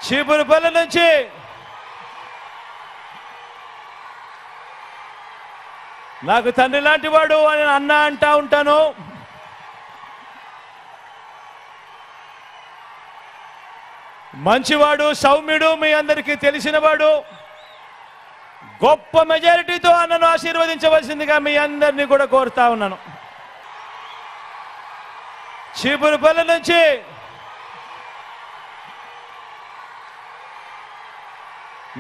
చీపురుపల్లి నుంచి నాకు తండ్రి లాంటి వాడు అని అన్న అంటా ఉంటాను. మంచివాడు, సౌమ్యుడు, మీ అందరికీ తెలిసినవాడు. గొప్ప మెజారిటీతో అన్నను ఆశీర్వదించవలసిందిగా మీ అందరినీ కూడా కోరుతా ఉన్నాను. చీపురుపల్లి నుంచి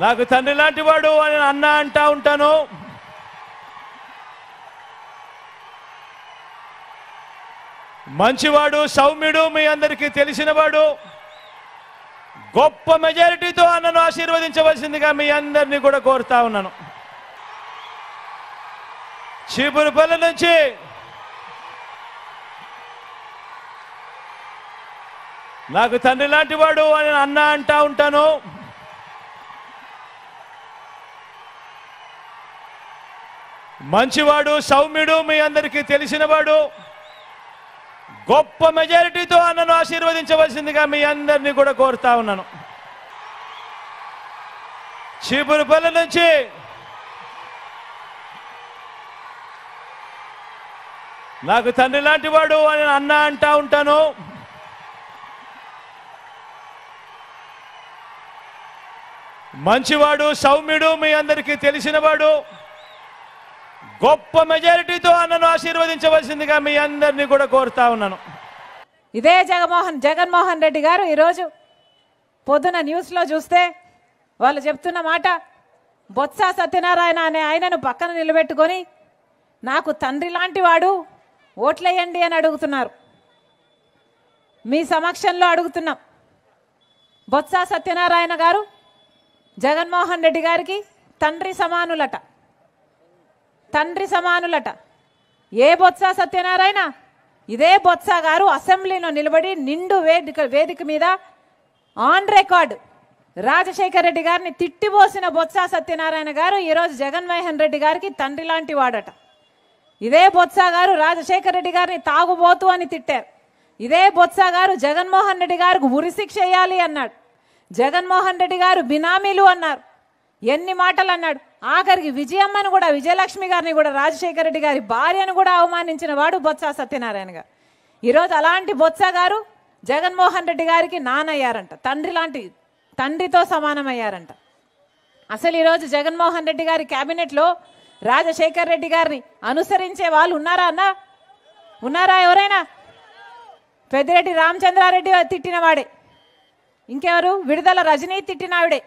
నాకు తండ్రి లాంటి వాడు అని అన్న అంటా ఉంటాను. మంచివాడు, సౌమ్యుడు, మీ అందరికీ తెలిసినవాడు. గొప్ప మెజారిటీతో అన్నను ఆశీర్వదించవలసిందిగా మీ అందరినీ కూడా కోరుతా ఉన్నాను. చీపురుపల్లి నుంచి నాకు తండ్రి లాంటి వాడు అని అన్న అంటా ఉంటాను. మంచివాడు, సౌమ్యుడు, మీ అందరికీ తెలిసినవాడు. గొప్ప మెజారిటీతో అన్నను ఆశీర్వదించవలసిందిగా మీ అందరినీ కూడా కోరుతా ఉన్నాను. చీపురుపల్లి నుంచి నాకు తండ్రి లాంటి వాడు అని అన్న అంటా ఉంటాను. మంచివాడు, సౌమ్యుడు, మీ అందరికీ తెలిసినవాడు. గొప్ప మెజారిటీతో అన్నను ఆశీర్వదించవలసిందిగా మీ అందరినీ కూడా కోరుతా ఉన్నాను. ఇదే జగన్మోహన్ రెడ్డి గారు ఈరోజు పొద్దున న్యూస్లో చూస్తే వాళ్ళు చెప్తున్న మాట, బొత్స సత్యనారాయణ అనే ఆయనను పక్కన నిలబెట్టుకొని నాకు తండ్రి లాంటి వాడు, ఓట్లేయండి అని అడుగుతున్నారు. మీ సమక్షంలో అడుగుతున్నాం. బొత్స సత్యనారాయణ గారు జగన్మోహన్ రెడ్డి గారికి తండ్రి సమానులట. తండ్రి సమానులట. ఏ బొత్స సత్యనారాయణ? ఇదే బొత్స గారు అసెంబ్లీలో నిలబడి నిండు వేదిక మీద ఆన్ రికార్డు రాజశేఖర రెడ్డి గారిని తిట్టిపోసిన బొత్స సత్యనారాయణ గారు ఈరోజు జగన్మోహన్ రెడ్డి గారికి తండ్రి లాంటి వాడట. ఇదే బొత్స గారు రాజశేఖర రెడ్డి గారిని తాగుబోతు అని తిట్టారు. ఇదే బొత్స గారు జగన్మోహన్ రెడ్డి గారికి ఉరిశిక్ష వేయాలి అన్నాడు. జగన్మోహన్ రెడ్డి గారు బినామీలు అన్నారు. ఎన్ని మాటలు అన్నాడు. ఆఖరికి విజయమ్మను కూడా, విజయలక్ష్మి గారిని కూడా, రాజశేఖర రెడ్డి గారి భార్యను కూడా అవమానించిన వాడు బొత్స సత్యనారాయణ గారు. ఈరోజు అలాంటి బొత్స గారు జగన్మోహన్ రెడ్డి గారికి నానయ్యారంట. తండ్రి లాంటి, తండ్రితో సమానమయ్యారంట. అసలు ఈరోజు జగన్మోహన్ రెడ్డి గారి క్యాబినెట్లో రాజశేఖర రెడ్డి గారిని అనుసరించే వాళ్ళు ఉన్నారా అన్న? ఉన్నారా ఎవరైనా? పెద్దిరెడ్డి రామచంద్రారెడ్డి తిట్టిన వాడే. ఇంకెవరు? విడుదల రజనీ తిట్టినావిడే.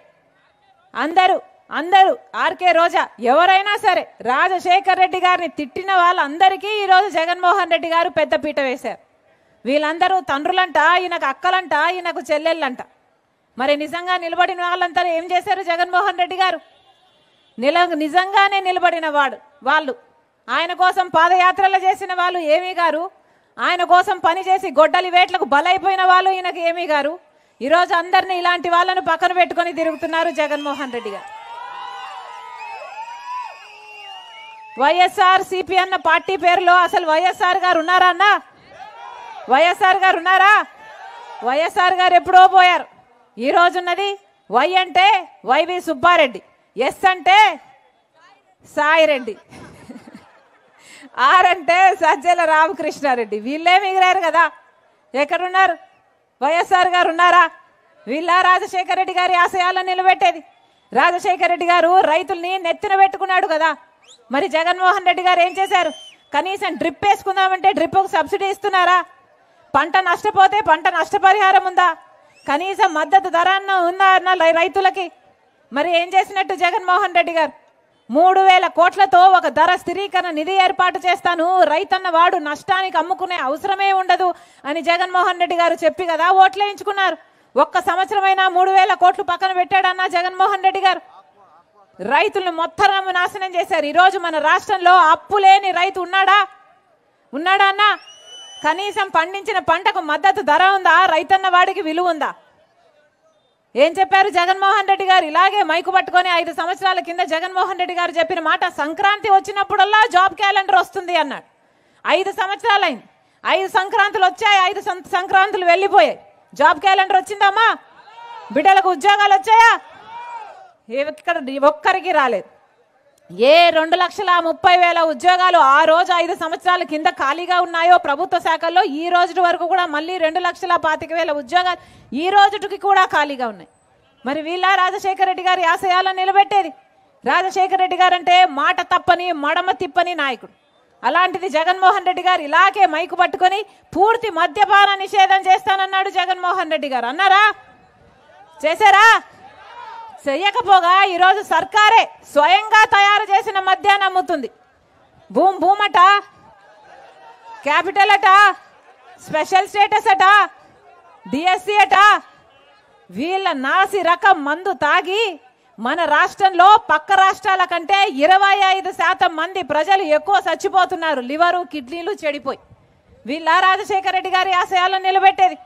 అందరూ ఆర్కే రోజా, ఎవరైనా సరే రాజశేఖర రెడ్డి గారిని తిట్టిన వాళ్ళందరికీ ఈరోజు జగన్మోహన్ రెడ్డి గారు పెద్ద పీట వేశారు. వీళ్ళందరూ తండ్రులంట, ఈయనకు అక్కలంట, ఈయనకు చెల్లెళ్ళంట. మరి నిజంగా నిలబడిన వాళ్ళంతా ఏం చేశారు? జగన్మోహన్ రెడ్డి గారు నిజంగానే నిలబడిన వాళ్ళు ఆయన కోసం పాదయాత్రలు చేసిన వాళ్ళు ఏమీ గారు, ఆయన కోసం పనిచేసి గొడ్డలి వేట్లకు బలైపోయిన వాళ్ళు ఈయనకు ఏమీ గారు. ఈరోజు అందరినీ ఇలాంటి వాళ్ళను పక్కన పెట్టుకొని తిరుగుతున్నారు జగన్మోహన్ రెడ్డి గారు. వైఎస్ఆర్ సిపి అన్న పార్టీ పేరులో అసలు వైఎస్ఆర్ గారు ఉన్నారా అన్న? వైఎస్ఆర్ గారు ఉన్నారా? వైఎస్ఆర్ గారు ఎప్పుడో పోయారు. ఈ రోజున్నది వై అంటే వైవి సుబ్బారెడ్డి, ఎస్ అంటే సాయిరెడ్డి, ఆర్ అంటే సజ్జల రామకృష్ణారెడ్డి. వీళ్ళే మిగిలారు కదా. ఎక్కడున్నారు? వైఎస్ఆర్ గారు ఉన్నారా? వీళ్ళ రాజశేఖర రెడ్డి గారి ఆశయాలను నిలబెట్టేది. రాజశేఖర రెడ్డి గారు రైతుల్ని నెత్తిన పెట్టుకున్నాడు కదా. మరి జగన్మోహన్ రెడ్డి గారు ఏం చేశారు? కనీసం డ్రిప్ వేసుకుందామంటే డ్రిప్కు సబ్సిడీ ఇస్తున్నారా? పంట నష్టపోతే పంట నష్టపరిహారం ఉందా? కనీసం మద్దతు ధర ఉందా అన్న రైతులకి? మరి ఏం చేసినట్టు జగన్మోహన్ రెడ్డి గారు? 3000 కోట్లతో ఒక ధర స్థిరీకరణ నిధి ఏర్పాటు చేస్తాను, రైతన్న వాడు నష్టానికి అమ్ముకునే అవసరమే ఉండదు అని జగన్మోహన్ రెడ్డి గారు చెప్పి కదా ఓట్లేయించుకున్నారు. ఒక్క సంవత్సరమైనా 3000 కోట్లు పక్కన పెట్టాడన్నా జగన్మోహన్ రెడ్డి గారు? రైతులను మొత్తం నాశనం చేశారు. ఈరోజు మన రాష్ట్రంలో అప్పు లేని రైతు ఉన్నాడా అన్నా? కనీసం పండించిన పంటకు మద్దతు ధర ఉందా? రైతన్న వాడికి విలువ ఉందా? ఏం చెప్పారు జగన్మోహన్ రెడ్డి గారు? ఇలాగే మైకు పట్టుకొని 5 సంవత్సరాల కింద జగన్మోహన్ రెడ్డి గారు చెప్పిన మాట, సంక్రాంతి వచ్చినప్పుడల్లా జాబ్ క్యాలెండర్ వస్తుంది అన్నాడు. 5 సంవత్సరాలైంది. 5 సంక్రాంతులు వచ్చాయి, 5 సంక్రాంతులు వెళ్ళిపోయాయి. జాబ్ క్యాలెండర్ వచ్చిందమ్మా? బిడ్డలకు ఉద్యోగాలు వచ్చాయా? ఇక్కడ ఒక్కరికి రాలేదు. ఏ 2,30,000 ఉద్యోగాలు ఆ రోజు 5 సంవత్సరాల కింద ఖాళీగా ఉన్నాయో ప్రభుత్వ శాఖల్లో ఈ రోజు వరకు కూడా మళ్ళీ 2,25,000 ఉద్యోగాలు ఈ రోజుకి కూడా ఖాళీగా ఉన్నాయి. మరి వీళ్ళ రాజశేఖర రెడ్డి గారి ఆశయాలను నిలబెట్టేది? రాజశేఖర రెడ్డి గారు అంటే మాట తప్పని మడమ తిప్పని నాయకుడు. అలాంటిది జగన్మోహన్ రెడ్డి గారు ఇలాగే మైకు పట్టుకొని పూర్తి మద్యపాన నిషేధం చేస్తానన్నాడు జగన్మోహన్ రెడ్డి గారు. అన్నారా? చేశారా? చెయ్యకపోగా ఈరోజు సర్కారే స్వయంగా తయారు చేసిన మద్యాన్ని అమ్ముతుంది. భూమట, క్యాపిటల్ అట, స్పెషల్ స్టేటస్ అట, డిఎస్సి అట. వీళ్ళ నాసి రకం మందు తాగి మన రాష్ట్రంలో పక్క రాష్ట్రాల కంటే 25% మంది ప్రజలు ఎక్కువ చచ్చిపోతున్నారు. లివరు, కిడ్నీలు చెడిపోయి. వీళ్ళ రాజశేఖర రెడ్డి గారి ఆశయాలను నిలబెట్టేది?